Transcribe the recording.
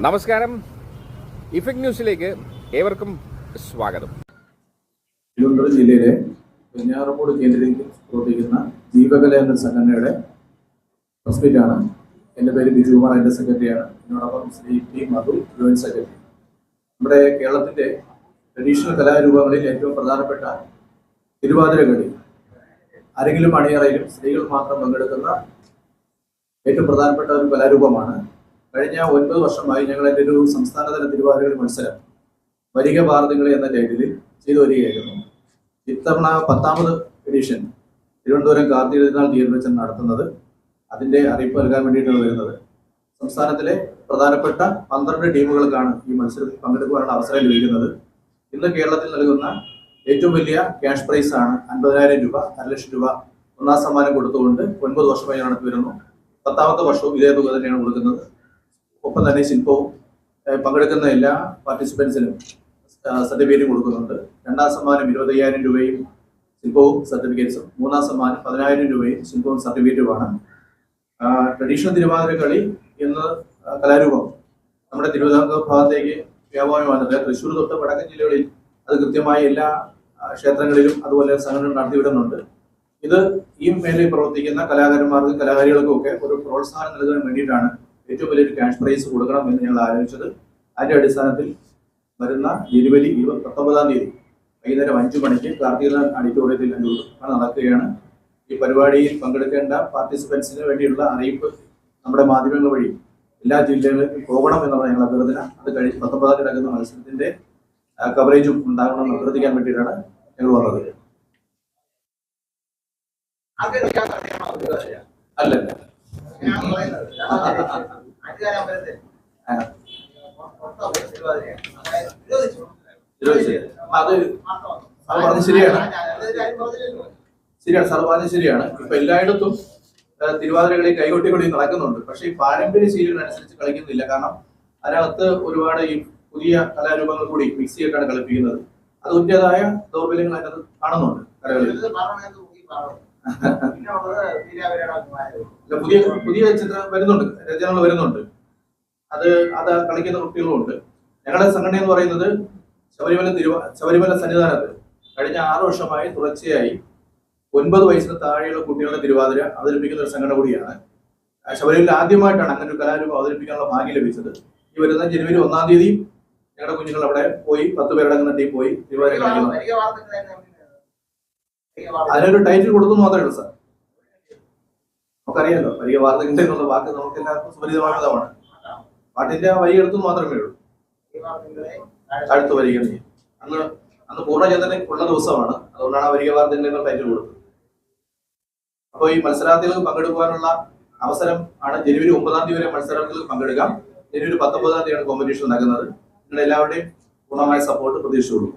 നമസ്കാരം. ഇഫക്ട് ന്യൂസിലേക്ക് ഏവർക്കും സ്വാഗതം. തിരുവനന്തപുരം ജില്ലയിലെ വെഞ്ഞാറമൂട് കേന്ദ്രീകരിച്ച് പ്രവർത്തിക്കുന്ന ജീവകല എന്ന സംഘടനയുടെ പ്രസിഡന്റാണ്. എൻ്റെ പേര് ബിജുകുമാർ, എൻ്റെ സെക്രട്ടറിയാണ്. എന്നോടൊപ്പം ശ്രീ പി മധു, ജോയിന്റ് സെക്രട്ടറി. നമ്മുടെ കേരളത്തിൻ്റെ ട്രഡീഷണൽ കലാരൂപങ്ങളിൽ ഏറ്റവും പ്രധാനപ്പെട്ട തിരുവാതിരകളി ആരെങ്കിലും അണിയറയിലും സ്ത്രീകൾ മാത്രം പങ്കെടുക്കുന്ന ഏറ്റവും പ്രധാനപ്പെട്ട ഒരു കലാരൂപമാണ്. കഴിഞ്ഞ 9 വർഷമായി ഞങ്ങൾ എൻ്റെ ഒരു സംസ്ഥാനതല തിരുവാതിരകളി മത്സരം വരിക ഭാരതങ്ങളി എന്ന ടൈറ്റിലിൽ ചെയ്തു വരികയായിരുന്നു. ഇത്തവണ 10ാമത് എഡിഷൻ തിരുവനന്തപുരം കാർത്തിക തിരുനാൾ തിയേറ്ററിൽ വെച്ച് നടത്തുന്നത്. അതിൻ്റെ അറിയിപ്പ് നൽകാൻ വേണ്ടിയിട്ടാണ് വരുന്നത്. സംസ്ഥാനത്തിലെ പ്രധാനപ്പെട്ട 12 ടീമുകൾക്കാണ് ഈ മത്സരത്തിൽ പങ്കെടുക്കുവാനുള്ള അവസരം ലഭിക്കുന്നത്. ഇന്ന് കേരളത്തിൽ നൽകുന്ന ഏറ്റവും വലിയ ക്യാഷ് പ്രൈസ് ആണ് 50,000 രൂപ, 1,00,000 രൂപ ഒന്നാം സമ്മാനം കൊടുത്തുകൊണ്ട് 9 വർഷമായി നടത്തി വരുന്നു. 10ാമത്തെ വർഷവും ഇതേ തുക തന്നെയാണ് കൊടുക്കുന്നത്. ഒപ്പം തന്നെ ശില്പവും പങ്കെടുക്കുന്ന എല്ലാ പാർട്ടിസിപ്പൻസിനും സർട്ടിഫിക്കറ്റും കൊടുക്കുന്നുണ്ട്. 2ാം സമ്മാനം 25,000 രൂപയും ശില്പവും സർട്ടിഫിക്കറ്റ്സും, 3ാം സമ്മാനം 10,000 രൂപയും ശില്പവും സർട്ടിഫിക്കറ്റുമാണ്. ട്രഡീഷണൽ തിരുവാതിര കളി എന്ന കലാരൂപം നമ്മുടെ തിരുവിതാംകൂർ ഭാഗത്തേക്ക് വ്യാപകമായി വന്നത്. തൃശ്ശൂർ തൊട്ട് വടക്കൻ ജില്ലകളിൽ അത് കൃത്യമായി എല്ലാ ക്ഷേത്രങ്ങളിലും അതുപോലെ സംഘടന നടത്തിവിടുന്നുണ്ട്. ഇത് ഈ മേഖലയിൽ പ്രവർത്തിക്കുന്ന കലാകാരന്മാർക്കും കലാകാരികൾക്കും ഒക്കെ ഒരു പ്രോത്സാഹനം നൽകാൻ വേണ്ടിയിട്ടാണ് ഏറ്റവും വലിയൊരു ക്യാഷ് പ്രൈസ് കൊടുക്കണം എന്ന് ഞങ്ങൾ ആലോചിച്ചത്. അതിന്റെ അടിസ്ഥാനത്തിൽ വരുന്ന ജനുവരി 19-ാം തീയതി വൈകുന്നേരം 5 മണിക്ക് കാർത്തിക ഓഡിറ്റോറിയത്തിൽ നടക്കുകയാണ്. ഈ പരിപാടിയിൽ പങ്കെടുക്കേണ്ട പാർട്ടിസിപ്പൻസിന് വേണ്ടിയുള്ള അറിയിപ്പ് നമ്മുടെ മാധ്യമങ്ങൾ വഴി എല്ലാ ജില്ലകളിലും പോകണം എന്നുള്ള ഞങ്ങൾ അഭ്യർത്ഥന. അത് കഴിഞ്ഞ് 19-ാം തീയതി നടക്കുന്ന മത്സരത്തിന്റെ കവറേജും ഉണ്ടാകണം എന്ന് അഭ്യർത്ഥിക്കാൻ വേണ്ടിയിട്ടാണ് ഞങ്ങൾ വന്നത്. അല്ലല്ല, അത് പറഞ്ഞ ശരിയാണ്. സാർ പറഞ്ഞ ശരിയാണ്. ഇപ്പൊ എല്ലായിടത്തും തിരുവാതിരകളി കൈകൊട്ടിക്കൊടി നടക്കുന്നുണ്ട്. പക്ഷെ ഈ പാരമ്പര്യ ശൈലികളനുസരിച്ച് കളിക്കുന്നില്ല. കാരണം അതിനകത്ത് ഒരുപാട് ഈ പുതിയ കലാരൂപങ്ങൾ കൂടി മിക്സ് ചെയ്തിട്ടാണ് കളിപ്പിക്കുന്നത്. അത് അതിൻ്റെതായ ദൗർബല്യങ്ങൾ അതിനകത്ത് കാണുന്നുണ്ട് കലകളിൽ. പുതിയ ചിത്രം വരുന്നുണ്ട്, രചനകൾ വരുന്നുണ്ട്. അത് കളിക്കുന്ന കുട്ടികളുമുണ്ട്. ഞങ്ങളുടെ സംഘടന എന്ന് പറയുന്നത് ശബരിമല സന്നിധാനത്ത് കഴിഞ്ഞ 6 വർഷമായി തുടർച്ചയായി 9 വയസ്സിന് താഴെയുള്ള കുട്ടികളുടെ തിരുവാതിര അവതരിപ്പിക്കുന്ന ഒരു സംഘടന കൂടിയാണ്. ശബരിമല ആദ്യമായിട്ടാണ് അങ്ങനെ ഒരു കലാരൂപം അവതരിപ്പിക്കാനുള്ള ഭാഗ്യം ലഭിച്ചത്. ഈ വരുന്ന ജനുവരി 1-ാം തീയതി ഞങ്ങളുടെ കുഞ്ഞുങ്ങൾ അവിടെ പോയി 10 പേരടങ്ങുന്ന ടീം പോയി തിരുവാതിര കളിക്കുന്നു. അതിനൊരു ടൈറ്റിൽ കൊടുത്തു മാത്രമേ ഉള്ളൂ സാർ. നമുക്കറിയാലോ, വരിക വാർത്തകളുടെ എന്നുള്ള വാക്ക് നമുക്ക് എല്ലാവർക്കും സുപരിചിതമായതാണ്. പാട്ടിന്റെ വരി എടുത്തു മാത്രമേ ഉള്ളൂ. അടുത്ത് വരിക അന്ന് പൂർണ്ണചന്ദ്രൻ ഉള്ള ദിവസമാണ്. അതുകൊണ്ടാണ് വരിക വാർത്തകളുടെ എന്നുള്ള ടൈറ്റിൽ കൊടുത്തത്. അപ്പോൾ ഈ മത്സരാർത്ഥികൾക്ക് പങ്കെടുക്കുവാനുള്ള അവസരം ആണ് ജനുവരി 9-ാം തീയതി വരെ മത്സരാർത്ഥികൾക്ക് പങ്കെടുക്കാം. ജനുവരി 19-ാം തീയതിയാണ് കോമ്പറ്റീഷൻ നടക്കുന്നത്. നിങ്ങളുടെ എല്ലാവരുടെയും പൂർണ്ണമായ സപ്പോർട്ട് പ്രതീക്ഷിച്ചുകൊള്ളു.